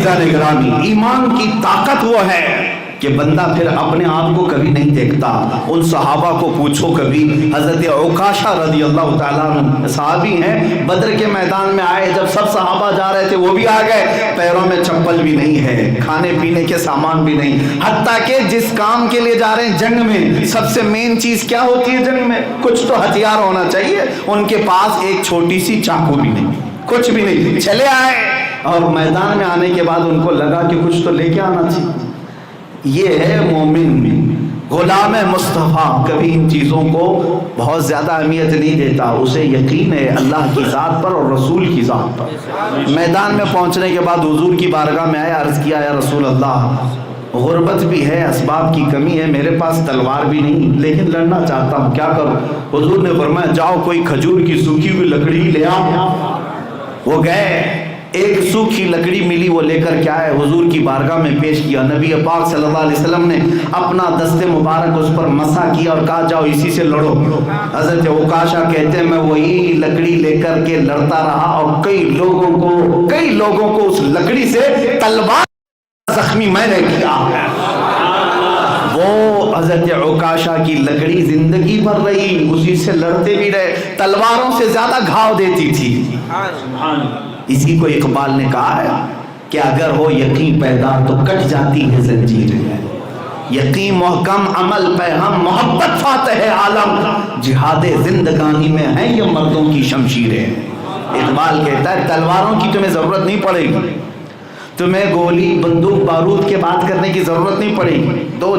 عزیزان گرامی، ایمان کی طاقت وہ ہے کہ بندہ پھر اپنے آپ کو کبھی نہیں دیکھتا۔ ان صحابہ کو پوچھو کبھی، حضرت عکاشہ رضی اللہ تعالیٰ عنہ صحابی ہیں، بدر کے میدان میں آئے، جب سب صحابہ جا رہے تھے وہ بھی آ گئے، پیروں میں چپل بھی نہیں ہے، کھانے پینے کے سامان بھی نہیں، حتیٰ کہ جس کام کے لیے جا رہے ہیں جنگ میں، سب سے مین چیز کیا ہوتی ہے جنگ میں؟ کچھ تو ہتھیار ہونا چاہیے، ان کے پاس ایک چھوٹی سی چاقو بھی نہیں، کچھ بھی نہیں، چلے آئے، اور میدان میں آنے کے بعد ان کو لگا کہ کچھ تو لے کے آنا چاہیے۔ یہ ہے مومن، غلام مصطفیٰ، کبھی ان چیزوں کو بہت زیادہ اہمیت نہیں دیتا، اسے یقین ہے اللہ کی ذات پر اور رسول کی ذات پر۔ میدان میں پہنچنے کے بعد حضور کی بارگاہ میں آیا، عرض کیا یا رسول اللہ، غربت بھی ہے، اسباب کی کمی ہے، میرے پاس تلوار بھی نہیں، لیکن لڑنا چاہتا ہوں، کیا کروں؟ حضور نے فرمایا جاؤ کوئی کھجور کی سوکھی ہوئی لکڑی لے آؤ۔ وہ گئے، ایک سوکھی لکڑی ملی، وہ لے کر کیا ہے حضور کی بارگاہ میں پیش کیا۔ نبی پاک صلی اللہ علیہ وسلم نے اپنا دست مبارک اس پر مسح کیا اور کہا جاؤ اسی سے لڑو۔ حضرت عکاشہ کہتے ہیں میں وہی لکڑی لے کر کے لڑتا رہا، اور کئی لوگوں کو اس لکڑی سے تلوار زخمی میں نے کیا۔ وہ حضرت عکاشہ کی لکڑی زندگی بھر رہی، اسی سے لڑتے بھی رہے، تلواروں سے زیادہ گھاؤ دیتی تھی۔ اسی کو اقبال نے کہا ہے کہ اگر ہو یقین پیدا تو کٹ جاتی ہے زنجیر ہے، یقین محکم عمل پہ ہم محبت فاتح عالم، جہاد زندگانی میں ہیں یہ مردوں کی شمشیریں۔ اقبال کہتا ہے تلواروں کی تمہیں ضرورت نہیں پڑے گی، تمہیں گولی بندوق بارود کے بات کرنے کی ضرورت نہیں پڑے گی، دو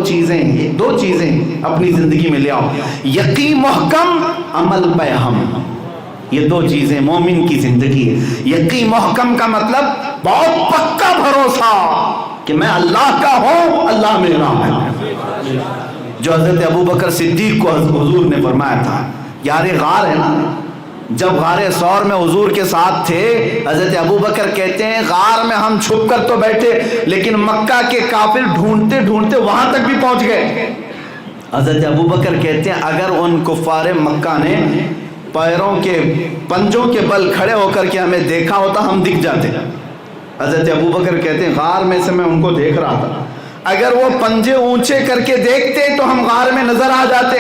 چیزیں اپنی زندگی میں لے آؤ، یقین محکم عمل پہ ہم، یہ دو چیزیں مومن کی زندگی ہے۔ یقین محکم کا مطلب بہت پکا بھروسہ کہ میں اللہ کا ہوں، اللہ میرا ہے، جو حضرت ابوبکر صدیق کو حضور نے فرمایا تھا۔ یار غار ہے نا، جب غار ثور میں حضور کے ساتھ تھے، حضرت ابوبکر کہتے ہیں غار میں ہم چھپ کر تو بیٹھے، لیکن مکہ کے کافر ڈھونڈتے ڈھونڈتے وہاں تک بھی پہنچ گئے۔ حضرت ابوبکر کہتے ہیں اگر ان کفار مکہ نے پیروں کے پنجوں کے بل کھڑے ہو کر کے ہمیں دیکھا ہوتا ہم دکھ جاتے۔ حضرت ابوبکر کہتے ہیں غار میں سے میں ان کو دیکھ رہا تھا، اگر وہ پنجے اونچے کر کے دیکھتے تو ہم غار میں نظر آ جاتے۔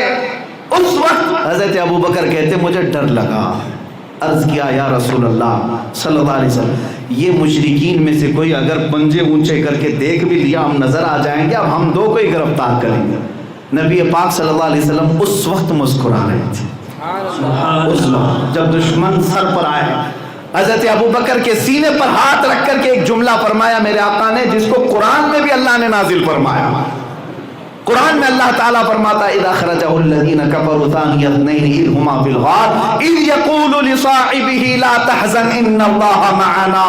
اس وقت حضرت ابوبکر کہتے مجھے ڈر لگا، عرض کیا یا رسول اللہ صلی اللہ علیہ وسلم، یہ مشرکین میں سے کوئی اگر پنجے اونچے کر کے دیکھ بھی لیا ہم نظر آ جائیں گے، اب ہم دو کو ہی گرفتار کریں گے۔ نبی پاک صلی اللہ علیہ وسلم اس وقت مسکرا رہے تھے، اس وقت جب دشمن سر پر آئے، حضرت ابوبکر کے سینے پر ہاتھ رکھ کر کے ایک جملہ فرمایا میرے آقا نے، جس کو قرآن میں بھی اللہ نے نازل فرمایا۔ قرآن میں اللہ تعالیٰ فرماتا ہے اذا خرجہ الذین کفروا ثانی اثنین اذ ہما فی الغار اذ یقول لصاحبہ لا تحزن ان اللہ معنا۔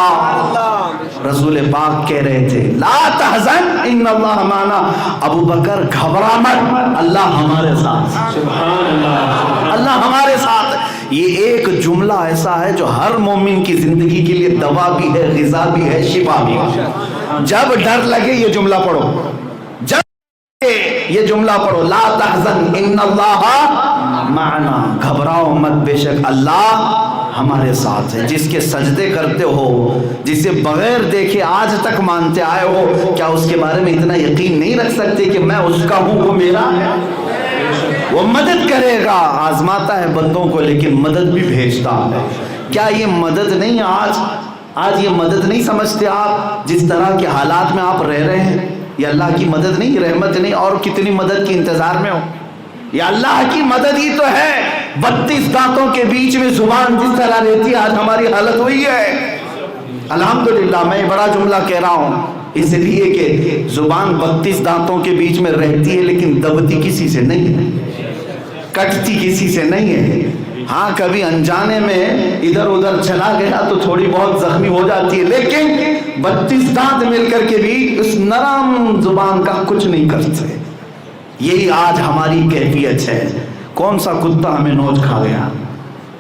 رسول پاک کہہ رہے تھے لا تحزن ان اللہ معنا، ابو بکر گھبرا مت، اللہ ہمارے ساتھ، سبحان اللہ، اللہ ہمارے ساتھ۔ یہ ایک جملہ ایسا ہے جو ہر مومن کی زندگی کے لیے دوا بھی ہے، غذا بھی ہے، شفا بھی ہے۔ جب ڈر لگے یہ جملہ پڑھو، جب یہ جملہ پڑھو لا تحزن ان اللہ معنا، گھبراؤ مت، بے شک اللہ ہمارے ساتھ ہے۔ جس کے سجدے کرتے ہو، جسے بغیر دیکھے آج تک مانتے آئے ہو، کیا اس کے بارے میں اتنا یقین نہیں رکھ سکتے کہ میں اس کا ہوں، وہ میرا ہے، وہ مدد کرے گا، آزماتا ہے بندوں کو لیکن مدد بھی بھیجتا ہے۔ کیا یہ مدد نہیں آج یہ مدد نہیں سمجھتے آپ؟ جس طرح کے حالات میں آپ رہ رہے ہیں، یہ اللہ کی مدد نہیں، رحمت نہیں، اور کتنی مدد کے انتظار میں ہو؟ یہ اللہ کی مدد ہی تو ہے۔ 32 دانتوں کے بیچ میں زبان جس طرح رہتی ہے، آج ہماری حالت ہوئی ہے۔ الحمدللہ میں بڑا جملہ کہہ رہا ہوں اس لیے کہ زبان 32 دانتوں کے بیچ میں رہتی ہے لیکن دبتی کسی سے نہیں ہے، کٹتی کسی سے نہیں ہے۔ ہاں کبھی انجانے میں ادھر ادھر چلا گیا تو تھوڑی بہت زخمی ہو جاتی ہے، لیکن 32 دانت مل کر کے بھی اس نرم زبان کا کچھ نہیں کرتے۔ یہی آج ہماری کیفیت ہے۔ کون سا کتا ہمیں نوچ کھا گیا،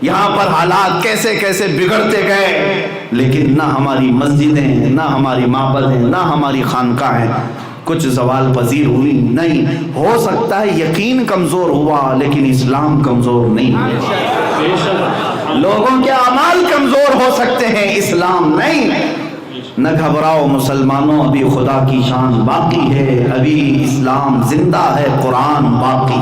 یہاں پر حالات کیسے کیسے بگڑتے گئے، لیکن نہ ہماری مسجدیں، نہ ہماری معبدیں، نہ ہماری خانقاہیں کچھ زوال پذیر ہوئی نہیں۔ ہو سکتا ہے یقین کمزور ہوا لیکن اسلام کمزور نہیں ہوا۔ لوگوں کے اعمال کمزور ہو سکتے ہیں، اسلام نہیں۔ نہ گھبراؤ مسلمانوں، ابھی خدا کی شان باقی ہے، ابھی اسلام زندہ ہے، قرآن باقی۔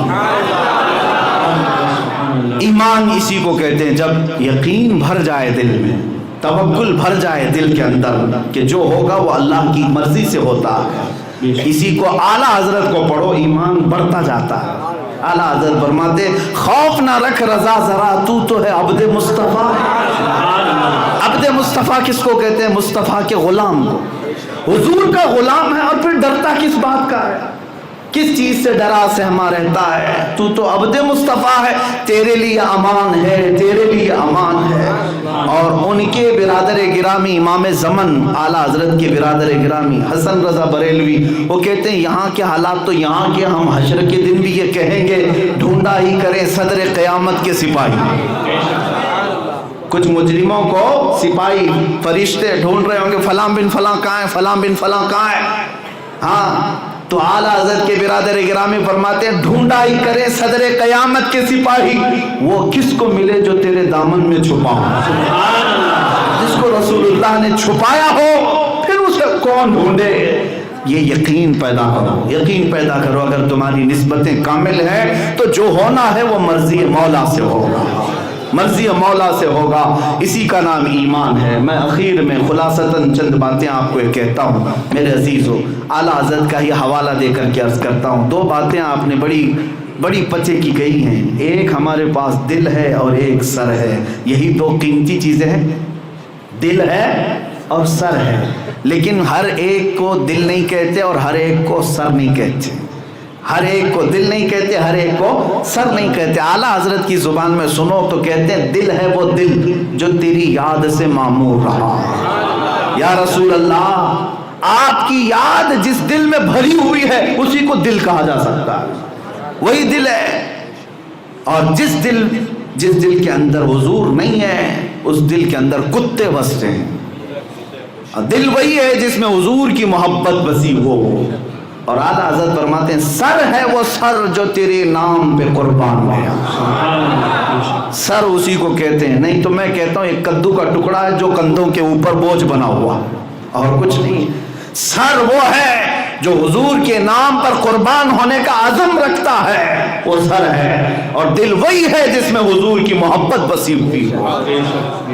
ایمان اسی کو کہتے ہیں جب یقین بھر جائے دل میں، توکل بھر جائے دل کے اندر کہ جو ہوگا وہ اللہ کی مرضی سے ہوتا ہے۔ اسی کو اعلیٰ حضرت کو پڑھو، ایمان بڑھتا جاتا ہے۔ اعلیٰ حضرت فرماتے خوف نہ رکھ رضا ذرا، تو ہے عبد مصطفیٰ۔ عبد مصطفیٰ کس کو کہتے ہیں؟ مصطفیٰ کے غلام کو، حضور کا غلام ہے، اور پھر ڈرتا کس بات کا ہے؟ کس چیز سے ڈرا سہما رہتا ہے؟ تو عبد مصطفیٰ ہے، تیرے لیے امان ہے، تیرے لیے امان ہے۔ اور ان کے برادر گرامی امام زمن اعلیٰ حضرت کے برادر گرامی حسن رضا بریلوی، وہ کہتے ہیں یہاں کے حالات تو یہاں کے، ہم حشر کے دن بھی یہ کہیں گے ڈھونڈا ہی کریں صدر قیامت کے سپاہی۔ کچھ مجرموں کو سپاہی فرشتے ڈھونڈ رہے ہوں گے، فلاں بن فلاں کہاں ہے، فلاں بن فلاں کہاں ہے؟ ہاں، تو اعلیٰ حضرت کے برادر گرامی فرماتے ہیں ڈھونڈا ہی کرے صدر قیامت کے سپاہی، وہ کس کو ملے جو تیرے دامن میں چھپا ہو، جس کو رسول اللہ نے چھپایا ہو، پھر اسے کون ڈھونڈے؟ یہ یقین پیدا کرو، یقین پیدا کرو۔ اگر تمہاری نسبتیں کامل ہیں تو جو ہونا ہے وہ مرضی مولا سے ہوگا، مرضی مولا سے ہوگا۔ اسی کا نام ایمان ہے۔ میں اخیر میں خلاصتاً چند باتیں آپ کو کہتا ہوں میرے عزیزو، اعلیٰ حضرت کا ہی حوالہ دے کر کے عرض کرتا ہوں۔ دو باتیں آپ نے بڑی پچے کی کہی ہیں، ایک ہمارے پاس دل ہے اور ایک سر ہے، یہی دو قیمتی چیزیں ہیں، دل ہے اور سر ہے۔ لیکن ہر ایک کو دل نہیں کہتے اور ہر ایک کو سر نہیں کہتے، ہر ایک کو دل نہیں کہتے، ہر ایک کو سر نہیں کہتے۔ اعلیٰ حضرت کی زبان میں سنو تو کہتے ہیں دل ہے وہ دل جو تیری یاد سے معمور رہا۔ یا رسول اللہ، آپ کی یاد جس دل میں بھری ہوئی ہے اسی کو دل کہا جا سکتا ہے، وہی دل ہے۔ اور جس دل کے اندر حضور نہیں ہے اس دل کے اندر کتے بستے ہیں۔ دل وہی ہے جس میں حضور کی محبت بسی ہو۔ اور اعلیٰ حضرت فرماتے ہیں سر ہے وہ سر جو تیرے نام پہ قربان ہوا۔ سر اسی کو کہتے ہیں، نہیں تو میں کہتا ہوں ایک کدو کا ٹکڑا ہے جو کندھوں کے اوپر بوجھ بنا ہوا، اور کچھ نہیں۔ سر وہ ہے جو حضور کے نام پر قربان ہونے کا عزم رکھتا ہے، وہ سر ہے۔ اور دل وہی ہے جس میں حضور کی محبت بسی ہوئی ہے۔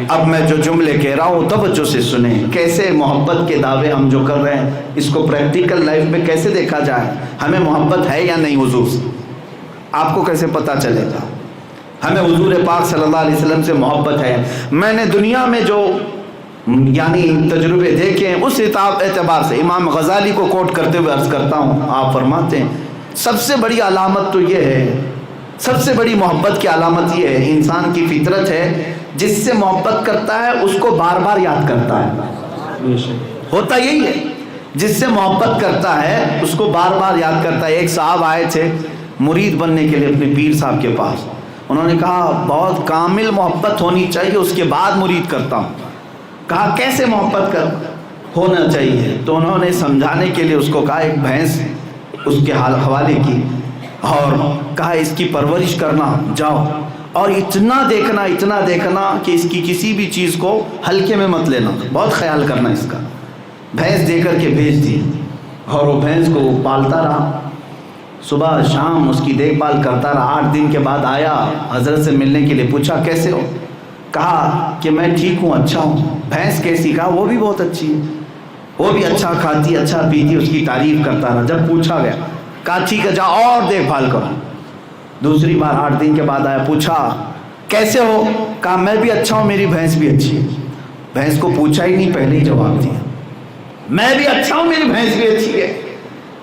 اب میں جو جملے کہہ رہا ہوں توجہ سے سنیں، کیسے محبت کے دعوے ہم جو کر رہے ہیں اس کو پریکٹیکل لائف میں کیسے دیکھا جائے، ہمیں محبت ہے یا نہیں حضور سے، آپ کو کیسے پتہ چلے گا؟ ہمیں حضور پاک صلی اللہ علیہ وسلم سے محبت ہے۔ میں نے دنیا میں جو تجربے دیکھے ہیں اس اعتبار سے امام غزالی کو کوٹ کرتے ہوئے عرض کرتا ہوں، آپ فرماتے ہیں سب سے بڑی علامت تو یہ ہے، سب سے بڑی محبت کی علامت یہ ہے، انسان کی فطرت ہے جس سے محبت کرتا ہے اس کو بار بار یاد کرتا ہے، ہوتا یہی ہے، جس سے محبت کرتا ہے اس کو بار بار یاد کرتا ہے۔ ایک صاحب آئے تھے مرید بننے کے لیے اپنے پیر صاحب کے پاس، انہوں نے کہا بہت کامل محبت ہونی چاہیے اس کے بعد مرید کرتا ہوں۔ کہا کیسے محبت ہونا چاہیے؟ تو انہوں نے سمجھانے کے لیے اس کو کہا ایک بھینس اس کے حوالے کی اور کہا اس کی پرورش کرنا، جاؤ اور اتنا دیکھنا کہ اس کی کسی بھی چیز کو ہلکے میں مت لینا، بہت خیال کرنا اس کا۔ بھینس دے کر کے بھیج دی اور وہ بھینس کو پالتا رہا، صبح شام اس کی دیکھ بھال کرتا رہا۔ 8 دن کے بعد آیا حضرت سے ملنے کے لیے، پوچھا کیسے ہو؟ کہا کہ میں ٹھیک ہوں، اچھا ہوں۔ بھینس کیسی؟ کہا وہ بھی بہت اچھی ہے، وہ بھی اچھا کھاتی اچھا پیتی، اس کی تعریف کرتا رہا۔ جب پوچھا گیا کہا ٹھیک ہے جاؤ اور دیکھ بھال کرو۔ دوسری بار 8 دن کے بعد آیا، پوچھا کیسے ہو؟ کہا میں بھی اچھا ہوں، میری بھینس بھی اچھی ہے۔ بھینس کو پوچھا ہی نہیں، پہلے ہی جواب دیا، میں بھی اچھا ہوں، میری بھینس بھی اچھی ہے،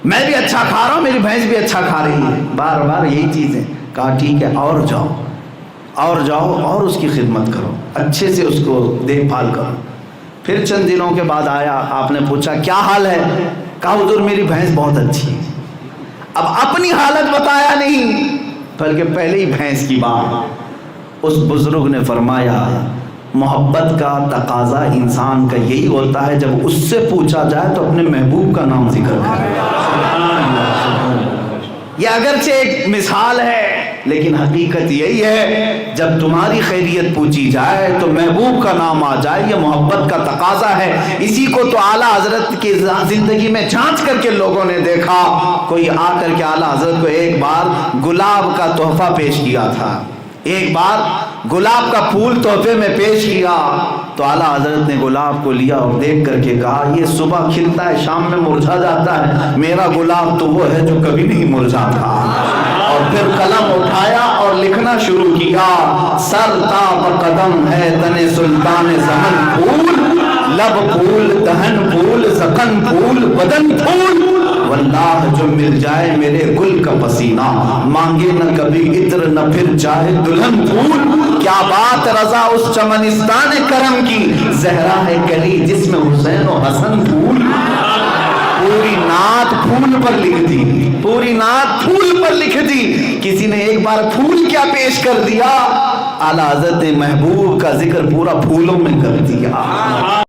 میں بھی اچھا کھا رہا ہوں، میری بھینس بھی اچھا کھا رہی ہے، بار بار یہی چیز ہے۔ کہا ٹھیک ہے اور جاؤ اور اس کی خدمت کرو، اچھے سے اس کو دیکھ بھال کرو۔ پھر چند دنوں کے بعد آیا، آپ نے پوچھا کیا حال ہے؟ کہا حضور میری بھینس بہت اچھی ہے۔ اب اپنی حالت بتایا نہیں بلکہ پہلے ہی بھینس کی بات۔ اس بزرگ نے فرمایا محبت کا تقاضا انسان کا یہی ہوتا ہے جب اس سے پوچھا جائے تو اپنے محبوب کا نام ذکر کرے۔ یہ اگرچہ ایک مثال ہے لیکن حقیقت یہی ہے جب تمہاری خیریت پوچھی جائے تو محبوب کا نام آ جائے، یہ محبت کا تقاضا ہے۔ اسی کو تو اعلیٰ حضرت کی زندگی میں جھانچ کر کے لوگوں نے دیکھا۔ کوئی آ کر کے اعلیٰ حضرت کو ایک بار گلاب کا تحفہ پیش کیا تھا، ایک بار گلاب کا پھول تحفے میں پیش کیا تو اعلیٰ حضرت نے گلاب کو لیا اور دیکھ کر کے کہا یہ صبح کھلتا ہے شام میں مرجھا جاتا ہے، میرا گلاب تو وہ ہے جو کبھی نہیں مرجھاتا۔ اور پھر قلم اٹھایا اور لکھنا شروع کیا، سر تاب قدم ہے تن سلطان زمن پھول، لب پھول دہن پھول زکن پھول بدن پھول، واللہ جو مل جائے میرے گل کا پسینہ، مانگے نہ کبھی عطر نہ پھر چاہے دلہن پھول۔ کیا بات رضا اس چمنستان کرم کی، زہرا ہے کلی جس میں حسین و حسن پھول۔ پوری نعت پھول پر لکھ دی، پوری نعت پھول پر لکھ دی۔ کسی نے ایک بار پھول کیا پیش کر دیا، اعلیٰ حضرت نے محبوب کا ذکر پورا پھولوں میں کر دیا۔